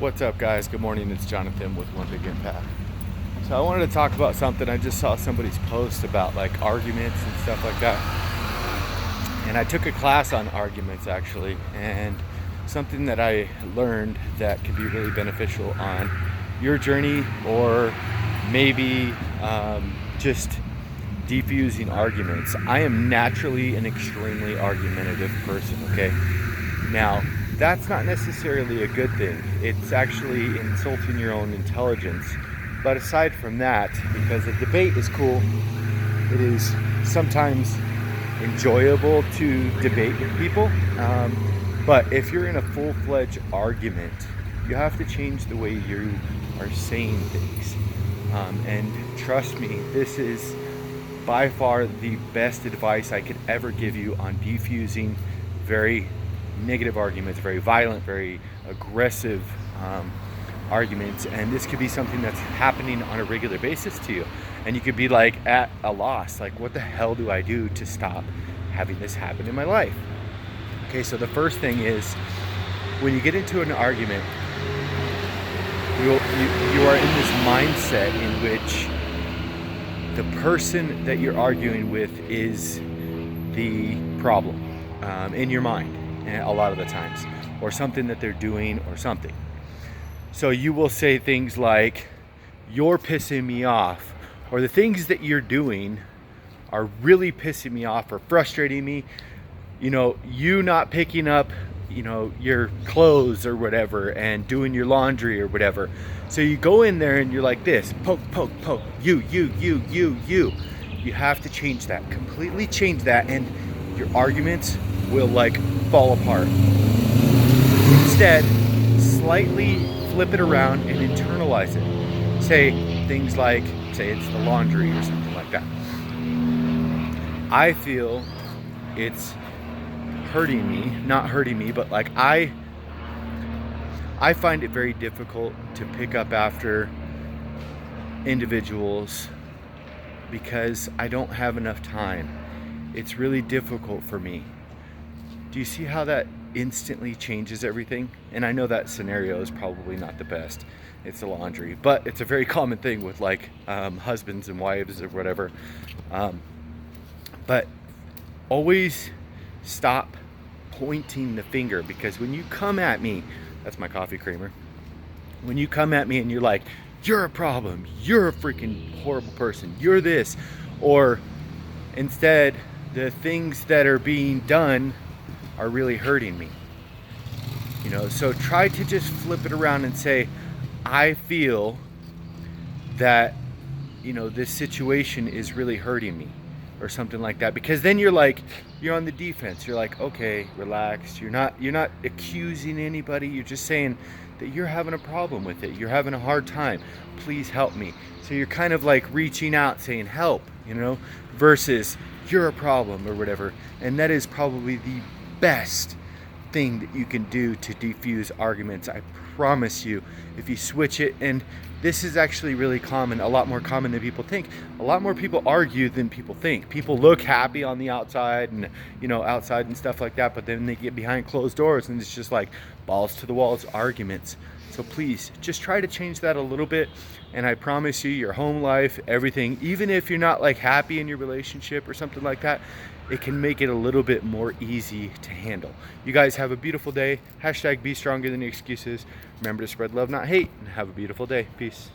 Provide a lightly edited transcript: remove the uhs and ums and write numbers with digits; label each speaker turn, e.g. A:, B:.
A: What's up, guys? Good morning. It's Jonathan with One Big Impact. So I wanted to talk about something. I just saw somebody's post about like arguments and stuff like that. And I took a class on arguments actually, and something that I learned that can be really beneficial on your journey, or maybe just defusing arguments. I am naturally an extremely argumentative person, okay? Now, that's not necessarily a good thing. It's actually insulting your own intelligence. But aside from that, because a debate is cool, it is sometimes enjoyable to debate with people. But if you're in a full-fledged argument, you have to change the way you are saying things. And trust me, this is by far the best advice I could ever give you on defusing very negative arguments, very violent, very aggressive arguments. And this could be something that's happening on a regular basis to you, and you could be like at a loss, like what the hell do I do to stop having this happen in my life? Okay, so the first thing is, when you get into an argument, you are in this mindset in which the person that you're arguing with is the problem in your mind, a lot of the times, or something that they're doing or something. So you will say things like, you're pissing me off, or the things that you're doing are really pissing me off or frustrating me. You know, you not picking up, your clothes or whatever and doing your laundry or whatever. So you go in there and you're like this, poke, poke, poke, you. You have to change that, completely change that, and your arguments will like fall apart. Instead, slightly flip it around and internalize it. Say things like, say it's the laundry or something like that. I feel it's hurting me, not hurting me, but like I find it very difficult to pick up after individuals because I don't have enough time. It's really difficult for me. Do you see how that instantly changes everything? And I know that scenario is probably not the best. It's the laundry, but it's a very common thing with like husbands and wives or whatever. But always stop pointing the finger, because when you come at me, that's my coffee creamer. When you come at me and you're like, you're a problem, you're a freaking horrible person, you're this, or instead the things that are being done are really hurting me. So try to just flip it around and say, I feel that, this situation is really hurting me, or something like that. Because then you're on the defense. You're like, okay, relax. You're not accusing anybody. You're just saying that you're having a problem with it. You're having a hard time. Please help me. So you're kind of like reaching out saying help, versus you're a problem or whatever. And that is probably the best thing that you can do to defuse arguments. I promise you, if you switch it. And this is actually really common, a lot more common than people think. A lot more people argue than people think. People look happy on the outside and outside and stuff like that, but then they get behind closed doors and it's just like balls to the walls arguments. So please just try to change that a little bit, and I promise you, your home life, everything, even if you're not like happy in your relationship or something like that, it can make it a little bit more easy to handle. You guys have a beautiful day. # be stronger than your excuses. Remember to spread love, not hate, and have a beautiful day. Peace.